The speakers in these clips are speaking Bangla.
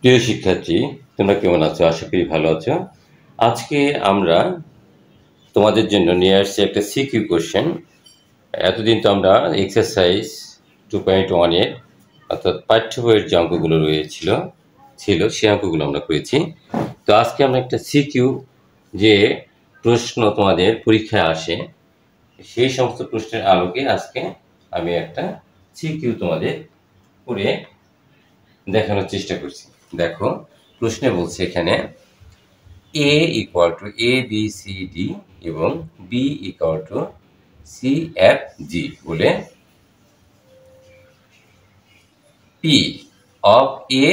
প্রিয় শিক্ষার্থী, তোমরা কেমন আছো? আশা করি ভালো আছো। আজকে আমরা তোমাদের জন্য নিয়ে আসছি একটা সিকিউ কোশ্চেন। এতদিন তো আমরা এক্সারসাইজ 2.1 এর অর্থাৎ পাঠ্য বইয়ের যে অঙ্কগুলো ছিল সে অঙ্কগুলো আমরা করেছি। তো আজকে আমরা একটা সিকিউ যে প্রশ্ন তোমাদের পরীক্ষায় আসে সেই সমস্ত প্রশ্নের আলোকে আজকে আমি একটা সিকিউ তোমাদের করে দেখানোর চেষ্টা করছি। দেখো, প্রশ্নে বলছে এখানে A equal to A B C D এবং B equal to C F G বলে P of A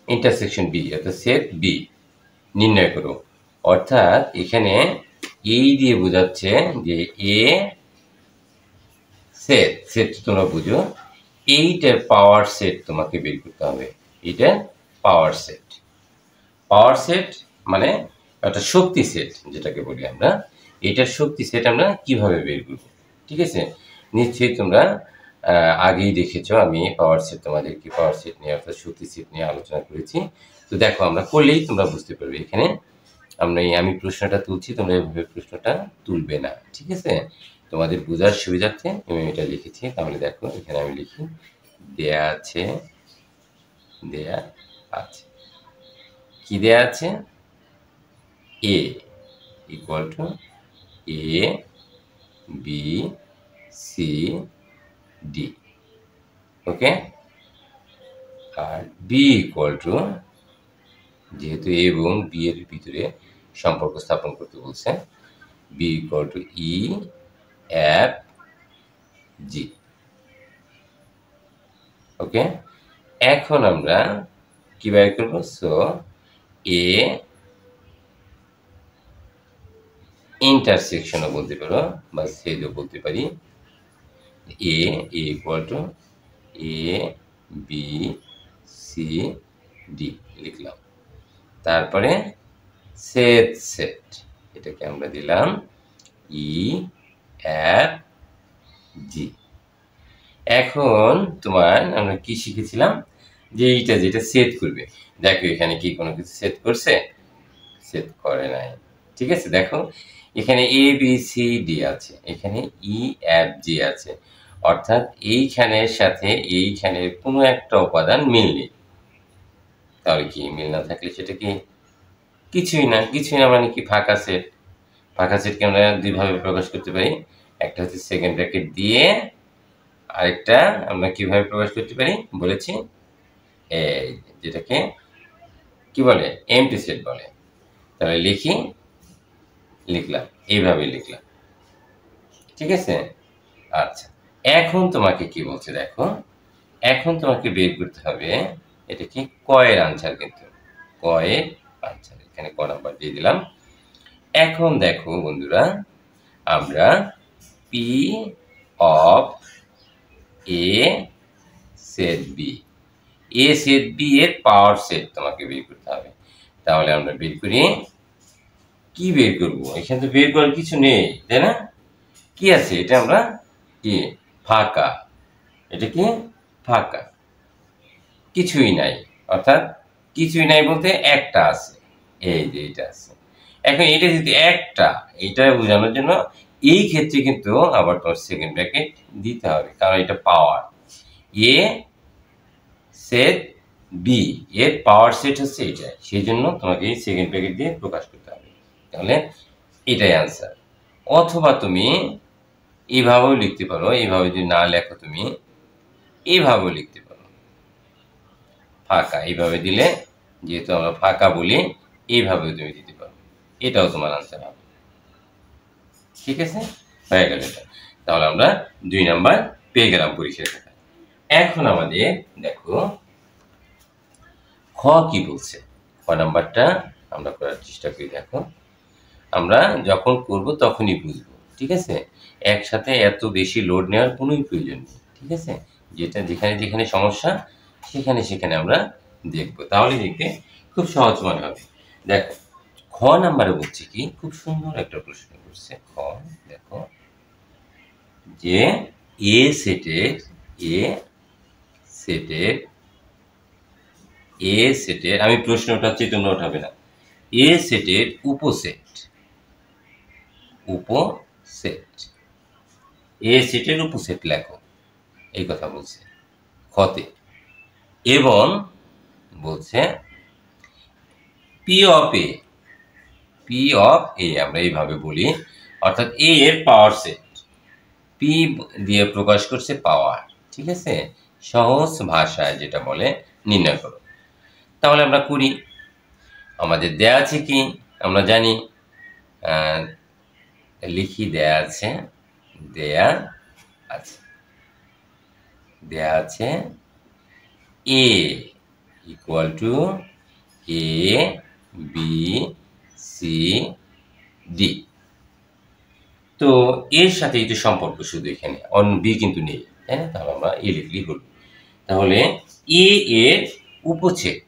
intersection B অর্থাৎ সেট B নির্ণয় করো। অর্থাৎ এখানে এই দিয়ে বোঝাচ্ছে যে A সেট তোমরা বুঝো, এইটার পাওয়ার সেট তোমাকে বের করতে হবে। এইটার পাওয়ার সেট মানে একটা শক্তি সেট যেটাকে বলি আমরা। এটার শক্তি সেট আমরা কিভাবে বের করব? ঠিক আছে, নিশ্চয়ই তোমরা আগেই দেখেছো আমি পাওয়ার সেট তোমাদেরকে পাওয়ার সেট নিয়ে অর্থাৎ শক্তি সেট নিয়ে আলোচনা করেছি। তো দেখো, আমরা করলেই তোমরা বুঝতে পারবে। এখানে আমি প্রশ্নটা তুলছি, তোমরা এভাবে প্রশ্নটা তুলবে না, ঠিক আছে? তোমাদের বোঝার সুবিধার্থে আমি এটা লিখেছি। তাহলে দেখো, এখানে আমি লিখি দেয়া আছে কি দেয়া আছে? A equal to A B C D, okay. R B equal to, যেহেতু A এবং B এর ভিতরে সম্পর্ক স্থাপন করতে বলছে, B equal to E F G, ওকে। এখন আমরা কি বের করবো? সো A ইন্টারসেকশনও বলতে পারো বা ছেদও বলতে পারি। A equal to A B C D লিখলাম। তারপরে সেট এটাকে আমরা দিলাম E F G। এখন আমরা কি শিখেছিলাম? যে এইটা যেটা সেট করবে। দেখো, এখানে কি কোনো কিছু সেট করছে? সেট করে নাই, ঠিক আছে। দেখো, এখানে A B C D আছে, এখানে E F G আছে, অর্থাৎ এইখানের সাথে এইখানের কোনো একটা উপাদান মিল নেই। তাহলে কি মিল না থাকলে সেটা কি কিছুই না মানে কি ফাঁকা সেটকে আমরা দুইভাবে প্রকাশ করতে পারি। একটা হচ্ছে সেকেন্ড ব্র্যাকেট দিয়ে, আরেকটা আমরা কিভাবে প্রকাশ করতে পারি বলেছি, যেটাকে কি বলে? এমটি সেট বলে। তাহলে লিখলাম এইভাবে লিখলাম, ঠিক আছে। আচ্ছা, এখন তোমাকে কি বলছে দেখো, এখন তোমাকে বের করতে হবে এটা কি কয়ের আনসার, কিন্তু কয়ের আনসার এখানে ক নাম্বার দিয়ে দিলাম। এখন দেখো বন্ধুরা, আমরা P of A set B এর পাওয়ার সেট তোমাকে বের করতে হবে। তাহলে আমরা বের করি, কি বের করবো? এখানে তো বের করার কিছু নেই, তাই না? কি আছে? এটা আমরা কি ফাঁকা, এটা কি ফাঁকা, কিছুই নাই। অর্থাৎ কিছুই নাই বলতে একটা আছে, এই যে এটা আছে। এখন এটা যদি একটা, এটা বোঝানোর জন্য এই ক্ষেত্রে কিন্তু আবার তোমার সেকেন্ড ব্র্যাকেট দিতে হবে, কারণ এটা পাওয়ার। এ সেট বি এর পাওয়ার সেট হচ্ছে এটা, সেই জন্য তোমাকে এই সেকেন্ড ব্র্যাকেট দিয়ে প্রকাশ করতে হবে। তাহলে এটাই আনসার। অথবা তুমি এইভাবেও লিখতে পারো, এইভাবে যদি না লেখো তুমি এইভাবেও লিখতে পারো, ফাঁকা এইভাবে দিলে, যেহেতু আমরা ফাঁকা বলি, এইভাবেও তুমি দিতে পারো, এটাও তোমার আনসার হবে, ঠিক আছে। হয়ে গেল এটা। তাহলে আমরা 2 নাম্বার পেয়ে গেলাম পরীক্ষার খাতায়। এখন আমাদের দেখো খ কি বলছে। খ নাম্বারটা আমরা করার চেষ্টা করি। দেখো, আমরা যখন করব তখনই বুঝবো, ঠিক আছে। একসাথে এত বেশি লোড নেওয়ার কোনোই প্রয়োজন নেই, ঠিক আছে। যেখানে সমস্যা সেখানে আমরা দেখবো, তাহলে দেখতে খুব সহজ মনে হবে। দেখো, খ নাম্বারে বলছে কি, খুব সুন্দর একটা প্রশ্ন করছে। খ দেখো, যে এ সেটের এ সেটের, আমি প্রশ্ন উঠাচ্ছি তোমরা উঠাবে না, এ সেটের উপসেট, উপসেট, এ সেটের উপসেট লেখো, এই কথা বলছে খতে। এবং বলছে P of A, P of A আমরা এইভাবে বলি, অর্থাৎ এ এর পাওয়ার সেট, পি দিয়ে প্রকাশ করছে পাওয়ার, ঠিক আছে, সহজ ভাষায় যেটা বলে নির্ণয় করো। তাহলে আমরা করি, আমাদের দেয়া আছে কি আমরা জানি, লিখি, দেয়া আছে, দেয়া আছে, দেয়া আছে A equal to A B C D. তো এর সাথে একটু সম্পর্ক শুধু এখানে, অন্য বি কিন্তু নেই, তাই না? তাহলে আমরা এ লিখলেই হলো। তাহলে এ এর উপসেট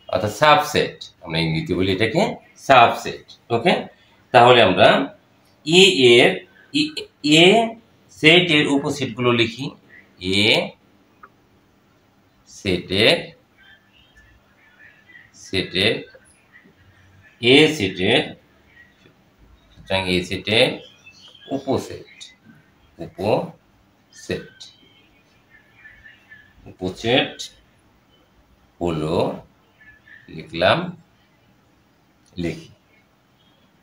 অর্থাৎ সাবসেট, আমরা ইংরেজিতে বলি এটাকে সাবসেট, ওকে। তাহলে আমরা এ এর এ সেটের উপসেটগুলো লিখি, এ সেটের, সেটের, এ সেটের, সুতরাং এ সেটের উপসেট, উপসেট, উপসেট হলো, লিখলাম, লিখি,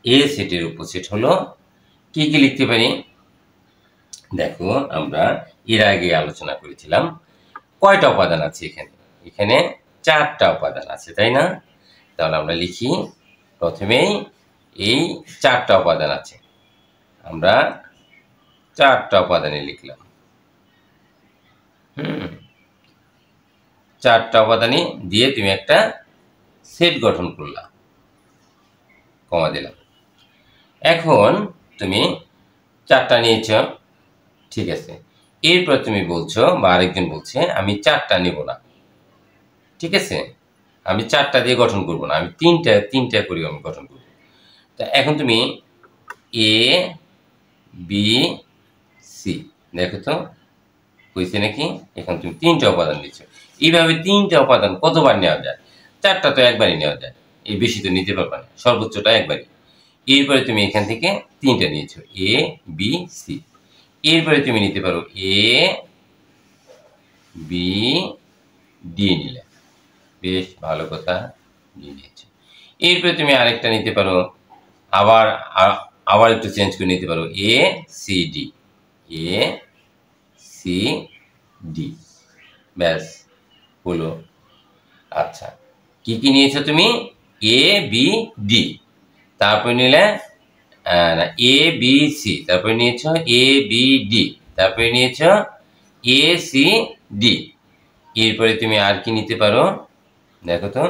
এ সেটের উপসেট হলো, কি কি লিখতে পারি দেখো, আমরা এর আগে আলোচনা করেছিলাম কয়টা উপাদান আছে এখানে, এখানে 4টা উপাদান আছে, তাই না? তাহলে আমরা লিখি, প্রথমেই এই 4টা উপাদান আছে, আমরা 4টা উপাদানে লিখলাম, 4টা উপাদানই দিয়ে তুমি একটা সেট গঠন করলা, কমা দিলাম। এখন তুমি 4টা নিয়েছ, ঠিক আছে, এরপর তুমি বলছো বা আরেকজন বলছে আমি 4টা নেব না, ঠিক আছে, আমি 4টা দিয়ে গঠন করব না, আমি তিনটা করে আমি গঠন করব। তা এখন তুমি এ বি সি, দেখো তো হয়েছে নাকি? এখন তুমি 3টা উপাদান দিচ্ছ, এইভাবে 3টা উপাদান কতবার নেওয়া যায়? 4টা তো একবারই নেওয়া যায়, এই বেশি তো নিতে পারবে না, সর্বোচ্চটা একবারই। এরপরে তুমি এখান থেকে 3টা নিয়েছো, এ বি সি, এরপরে তুমি নিতে পারো এ বি ডি নিলে, বেশ ভালো কথা, ডি নিয়েছো। এরপরে তুমি আরেকটা নিতে পারো, আবার আবার একটু চেঞ্জ করে নিতে পারো, A C D, A C D, ব্যাস হলো। আচ্ছা, কি কি নিয়েছো তুমি? এ বি ডি, তারপর নিলে এ বি সি, তারপরে নিয়েছ এ বি ডি, তারপরে নিয়েছ এ সি ডি। এরপরে তুমি আর কি নিতে পারো দেখো তো,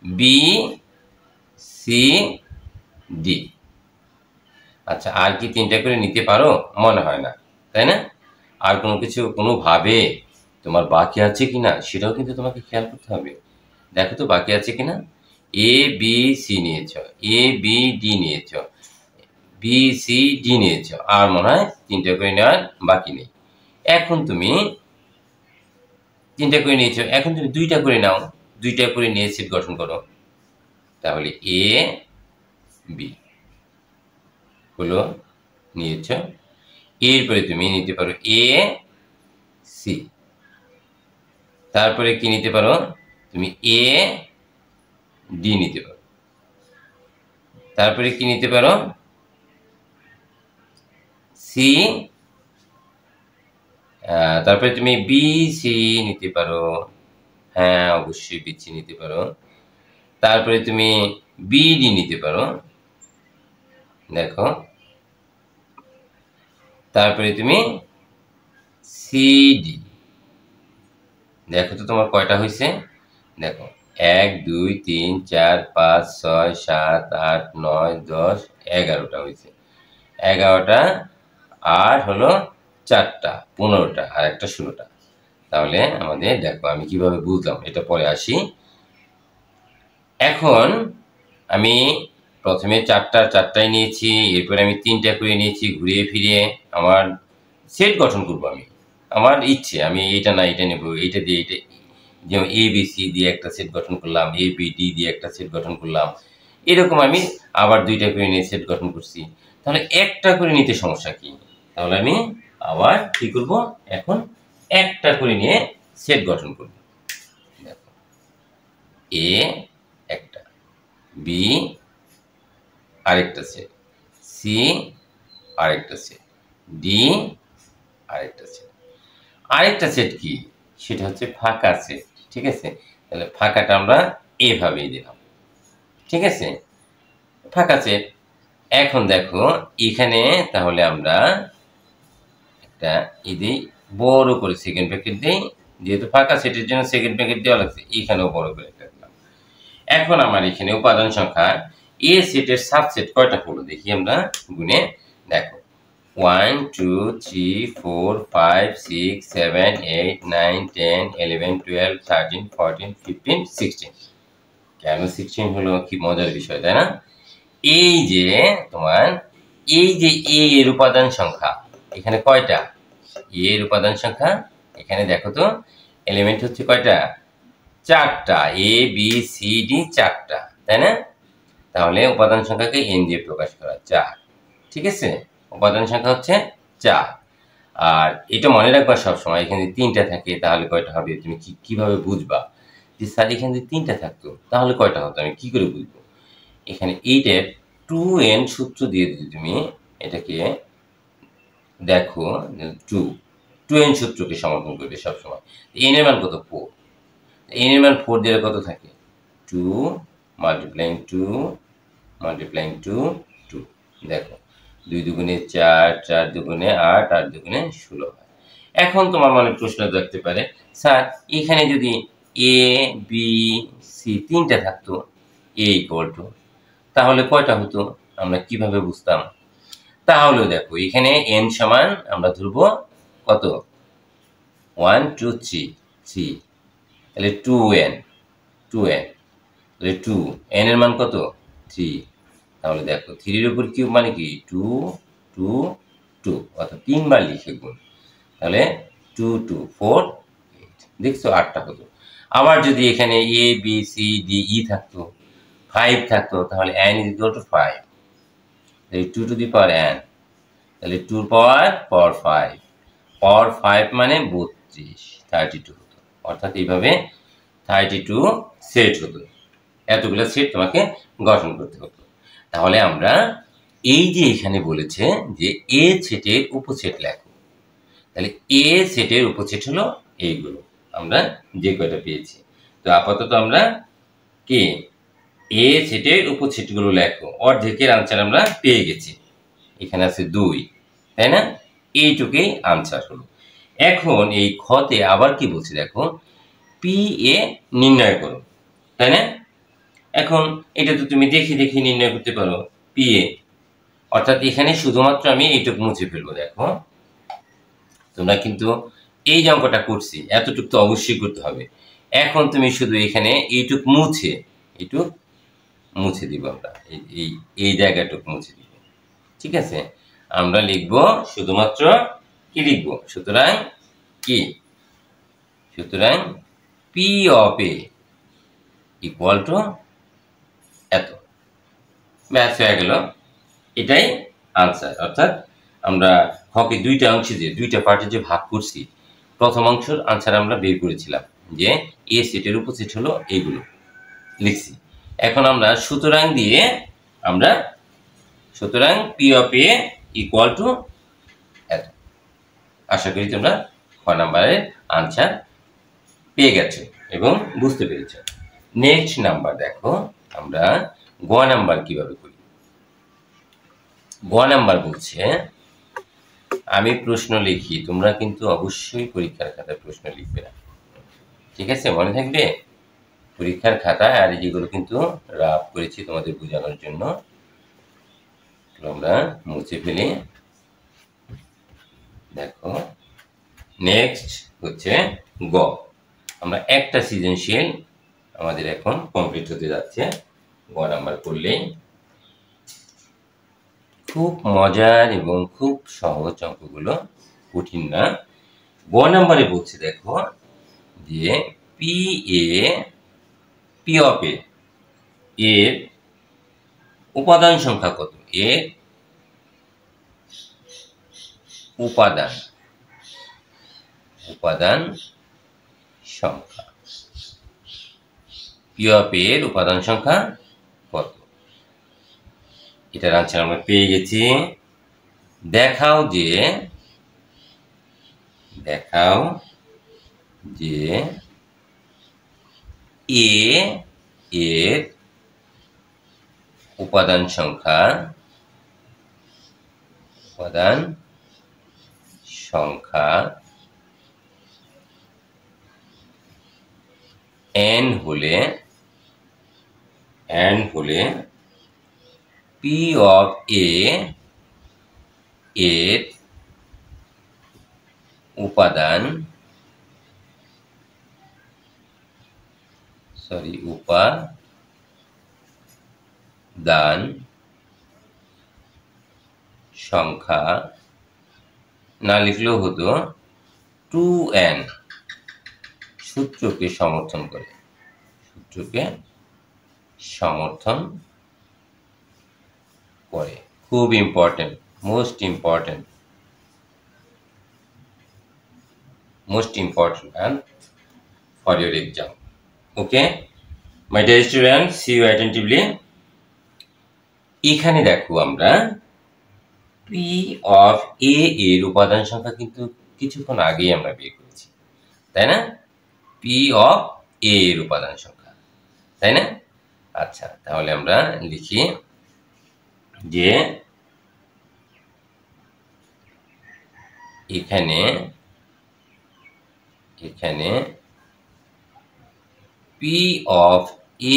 বি সি ডি। আচ্ছা, আর কি 3টা করে নিতে পারো? মনে হয় না, তাই না? আর কোনো কিছু কোনোভাবে তোমার বাকি আছে কিনা সেটাও কিন্তু তোমাকে খেয়াল করতে হবে। দেখো তো বাকি আছে কিনা। এ বি সি নিয়েছ, এ বি ডি নিয়েছ, বি সি ডি নিয়েছ, আর মনে হয় 3টা করে নেওয়ার বাকি নেই। এখন তুমি 3টা করে নিয়েছ, এখন তুমি 2টা করে নাও, 2টা করে নিয়ে সেট গঠন করো। তাহলে এ বি হলো, নিয়েছ। এরপরে তুমি নিতে পারো এ সি, তারপরে কি নিতে পারো তুমি? এ ডি নিতে পারো, তারপরে কি নিতে পারো? সি, তারপরে তুমি বি সি নিতে পারো, হ্যাঁ অবশ্যই বি সি নিতে পারো। তারপরে তুমি বিডি নিতে পারো, দেখো। তারপরে তুমি সিডি, দেখো তো তোমার কয়টা হয়েছে, দেখো 1 2 3 4 5 6 7 8 9 10 11টা হয়েছে, 11টা, আর হলো 4টা 15টা, আর একটা 16টা। তাহলে আমাদের দেখো আমি কিভাবে বুঝলাম এটা পরে আসি। এখন আমি প্রথমে 4টাই নিয়েছি, এরপরে আমি 3টা করে নিয়েছি, ঘুরিয়ে ফিরিয়ে আমার সেট গঠন করব। আমি আমার ইচ্ছে, আমি এইটা না এটা নেব, এইটা দিয়ে এইটা যেমন এ বি সি দিয়ে একটা সেট গঠন করলাম, এ বি ডি দিয়ে একটা সেট গঠন করলাম, এরকম আমি আবার 2টা করে নিয়ে সেট গঠন করছি। তাহলে একটা করে নিতে সমস্যা কি? তাহলে আমি আবার কি করব, এখন একটা করে নিয়ে সেট গঠন করব। দেখো, এ একটা, বি আরেকটা সেট, সি আরেকটা সেট, ডি আরেকটা সেট। আরেকটা সেট কি? সেটা হচ্ছে ফাঁকা সেট। ঠিক আছে, তাহলে ফাঁকাটা আমরা এভাবেই দিলাম। ঠিক আছে, ফাঁকা সেট। এখন দেখো এখানে তাহলে আমরা একটা দিই, বড় করে সেকেন্ড ব্র্যাকেট দিই, যেহেতু ফাঁকা সেটের জন্য সেকেন্ড ব্র্যাকেট দেওয়া লাগছে, এখানেও বড় করে একটা দিলাম। এখন আমার এখানে উপাদান সংখ্যা এ সেটের সাবসেট কয়টা হলো দেখি আমরা গুণে। দেখো 1 2 3 4 5 6 7 8 9 10 11 12 13 14 15 16। কেন 16 হলো? কি মজার বিষয়, তাই না? এই যে তোমার এই যে এ এর উপাদান সংখ্যা এখানে কয়টা? এ এর উপাদান সংখ্যা এখানে দেখো তো, এলিমেন্ট হচ্ছে কয়টা? 4টা। এ বি সি ডি 4টা, তাই না? তাহলে উপাদান সংখ্যাকে এন দিয়ে প্রকাশ করা 4। ঠিক আছে, উপাদান সংখ্যা হচ্ছে 4। আর এটা মনে রাখবা সবসময়, এখানে 3টা থাকে তাহলে কয়টা হবে তুমি কিভাবে বুঝবা যে স্যার এখানে যদি 3টা থাকতো তাহলে কয়টা হতো, আমি কি করে বুঝবো? এখানে 8-এর 2n সূত্র দিয়ে যদি তুমি এটাকে দেখো, 2n সূত্রকে সমর্থন করবে সবসময়। n এর মান কত? 4। n এর মান 4 দিলে কত থাকে? 2 মাল্টিপ্লাইং 2 মাল্টিপ্লাইং 2 2। দেখো 2 দুগুণে 4, 4 দুগুণে 8, 8 দুগুণে 16 হয়। এখন তোমার মনে প্রশ্ন থাকতে পারে, স্যার এখানে যদি এ বি সি 3টা থাকতো, এ ইকুয়াল টু, তাহলে কয়টা হতো? আমরা কিভাবে বুঝতাম? তাহলে দেখো এখানে n সমান আমরা ধরবো কত? 1 2 3 3, তাহলে 2n 2n, তাহলে 2 n এর মান কত? 3। তাহলে দেখো 3 এর উপর কিউব মানে কি? 2 2 2, অর্থাৎ 3 বার লিখে গুণ, তাহলে 2 2 4 8। দেখছো 8টা হতো। আবার যদি এখানে এ বি সি ডি ই থাকতো, 5 থাকতো, তাহলে n is equal to 5, তাহলে 2 to the power n, তাহলে 2 পাওয়ার 5, পাওয়ার 5 মানে 32, 32 হতো। অর্থাৎ এইভাবে 32 সেট হতো। এতগুলো সেট তোমাকে গঠন করতে হতো। তাহলে আমরা এই যে এখানে বলেছে যে এ সেটের উপসেট লেখো, তাহলে এ সেটের উপসেট হলো এইগুলো, আমরা যে কয়টা পেয়েছি। তো আপাতত আমরা কি এ সেটের উপসেটগুলো লেখো, অর্ধেকের আনসার আমরা পেয়ে গেছি। এখানে আছে 2, তাই না? এইটুকুই আনসার হলো। এখন এই খতে আবার কি বলছে দেখো, পি এ নির্ণয় করো, তাই না? এখন এটা তো তুমি দেখে দেখে নির্ণয় করতে পারো পি এ, অর্থাৎ এখানে শুধুমাত্র আমি এইটুকু মুছে ফেলবো। দেখো তোমরা কিন্তু এই যে অঙ্কটা করছি এতটুকু তো অবশ্যই করতে হবে। এখন তুমি শুধু এখানে এইটুক মুছে দিব, আমরা এই এই জায়গাটুকু মুছে দিব। ঠিক আছে, আমরা লিখবো শুধুমাত্র কি লিখবো? সুতরাং P of A equal two এত। ব্যাস হয়ে গেল, এটাই আনসার। অর্থাৎ আমরা হকে 2টা অংশে যে 2টা পার্টে যে ভাগ করছি, প্রথম অংশের আনসার আমরা বের করেছিলাম যে এ সেটের উপসেট হলো এইগুলো লিখছি। এখন আমরা সুতরাং দিয়ে আমরা সুতরাং P of A equal two এত। আশা করি তোমরা খ নাম্বারের আনসার পেয়ে গেছো এবং বুঝতে পেরেছো। নেক্সট নাম্বার দেখো, আমরা গ নাম্বার কিভাবে করি। গ নাম্বার বলছে আমি প্রশ্ন লিখি, তোমরা কিন্তু অবশ্যই পরীক্ষার খাতায় প্রশ্ন লিখবে না, ঠিক আছে? মনে থাকবে পরীক্ষার খাতায়। আর যেগুলো কিন্তু রাফ করেছি তোমাদের বোঝানোর জন্য, আমরা মুছে ফেলি। দেখো নেক্সট হচ্ছে গ। আমরা একটা সৃজনশীল আমাদের এখন কমপ্লিট হতে যাচ্ছে। গ নাম্বার করলেই খুব মজার এবং খুব সহজ অঙ্কগুলো, কঠিন না। গ নাম্বারে বলছে দেখো যে P P A, P of A এর উপাদান সংখ্যা কত? এর উপাদান সংখ্যা, পি অফ এর উপাদান সংখ্যা কত? এটার আনসার আমরা পেয়ে গেছি। দেখাও যে এ এর উপাদান সংখ্যা n হলে পি অফ এ এর উপাদান সংখ্যা না লিখলেও হতো 2n সূত্রকে সমর্থন করে, খুব important, most important and for your exam. Okay, my dear students, see you attentively. এখানে দেখো আমরা পি অফ এ এর উপাদান সংখ্যা কিন্তু কিছুক্ষণ আগেই আমরা বের করেছি, তাই না? পি অফ এ এর উপাদান সংখ্যা, তাই না? আচ্ছা, তাহলে আমরা লিখি যে এখানে পি অফ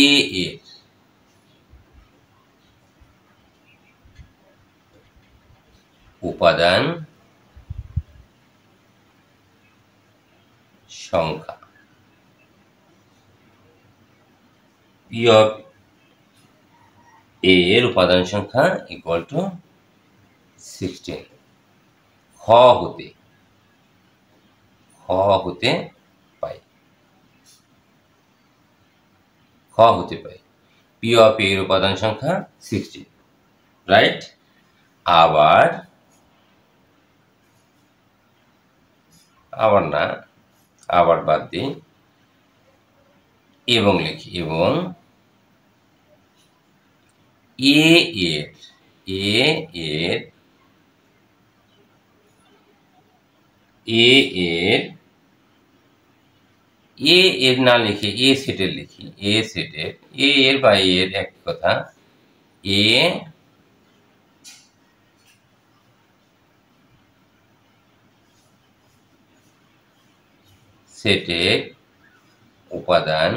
এ এর উপাদান সংখ্যা, পি অফ এ এর উপাদান সংখ্যা ইকুয়াল টু 16। খ হতে পাই পি অফ এ এর উপাদান সংখ্যা 16, রাইট? আবার বাদ দিই এবং লিখি, এবং এ এর না লিখে এ সেটের লিখি, এ এর বা এর এক কথা, এ সেটের উপাদান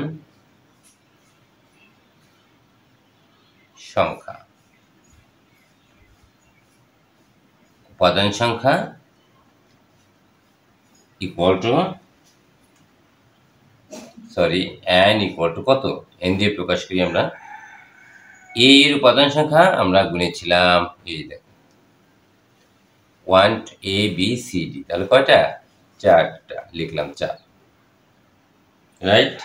সংখ্যা equal to n equal to কত? n দিয়ে প্রকাশ করি আমরা। এ এর উপাদান সংখ্যা আমরা গুনেছিলাম, এই দেখো 1 a b c d, তাহলে কয়টা? 4টা, লিখলাম 4, রাইট?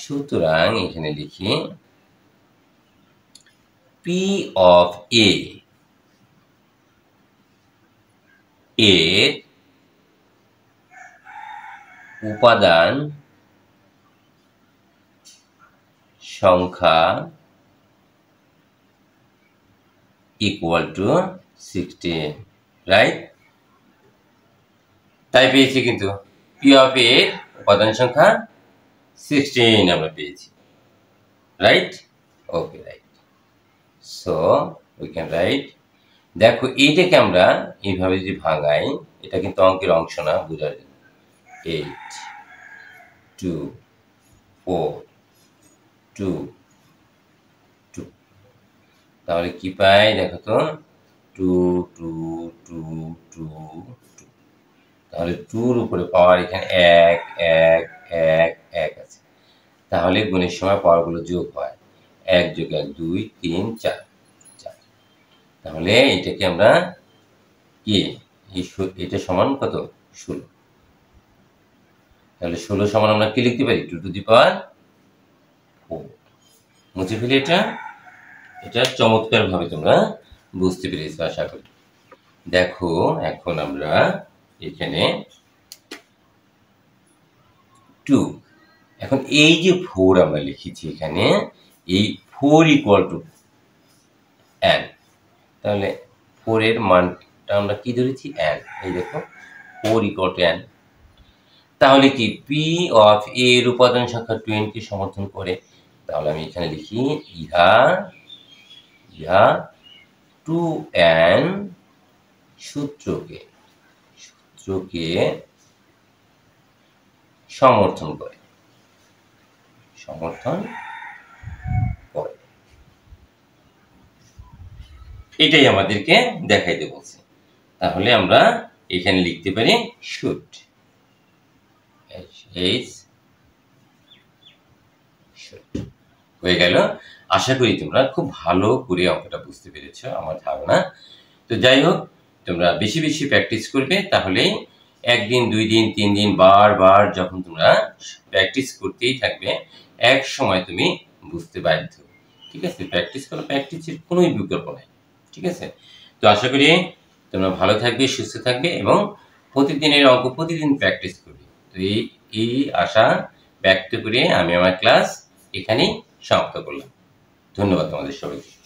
সুতরাং এখানে লিখি পি অফ এ এর উপাদান সংখ্যা ইকুয়াল টু 16, রাইট? তাই পেয়েছি, কিন্তু পি অফ এ এর উপাদান সংখ্যা 16 আমরা পেয়েছি, right? Okay, right. So we can write, দেখো এইটাকে আমরা এইভাবে যদি ভাঙাই, এটা কিন্তু অঙ্কের অংশ না, বোঝার জন্য। 8 2 4 2 2, তাহলে কি পাই দেখো তো, 2 2 2 2 2, তাহলে 2 এর উপরে পাওয়ার এখানে 1 1 1 1 আছে, তাহলে গুণের সময় পাওয়ারগুলো যোগ হয়, 1 যোগ 1 2 3 4, তাহলে এটাকে আমরা কি, এটা সমান কত? 16, তাহলে 16 সমান আমরা কি লিখতে পারি 2 টু দি পাওয়ার 4। মুছে ফেলি এটা। এটা চমৎকার ভাবে তোমরা বুঝতে পেরেছো আশা করি। দেখো এখন আমরা এখানে 2, এখন এই যে 4 আমরা লিখেছি এখানে, এই 4 ইকুয়াল টু n, তাহলে 4 এর মানটা আমরা কি ধরেছি n, এই দেখো 4 ইকুয়াল টু n। তাহলে কি p অফ a এর উপাদান সংখ্যা 20 কে সমর্থন করে। তাহলে আমি এখানে লিখি ইহা 2n সূত্রকে সমর্থন করে। এটাই আমাদেরকে দেখাইতে বলছে। তাহলে আমরা এখানে লিখতে পারি শুড, হয়ে গেল। আশা করি তোমরা খুব ভালো করে অঙ্কটা বুঝতে পেরেছো আমার ধারণা। তো যাই হোক, তোমরা বেশি বেশি প্র্যাকটিস করবে, তাহলেই একদিন 2 দিন 3 দিন বারবার যখন তোমরা প্র্যাকটিস করতেই থাকবে, এক সময় তুমি বুঝতে বাধ্য। ঠিক আছে, প্র্যাকটিস করো, প্র্যাকটিসের কোনো বিকল্প নাই। ঠিক আছে, তো আশা করি তোমরা ভালো থাকবে, সুস্থ থাকবে এবং প্রতিদিনের অঙ্ক প্রতিদিন প্র্যাকটিস করবে। তো এই আশা ব্যক্ত করে আমি আমার ক্লাস এখানেই সমাপ্ত করলাম। ধন্যবাদ তোমাদের সবাইকে।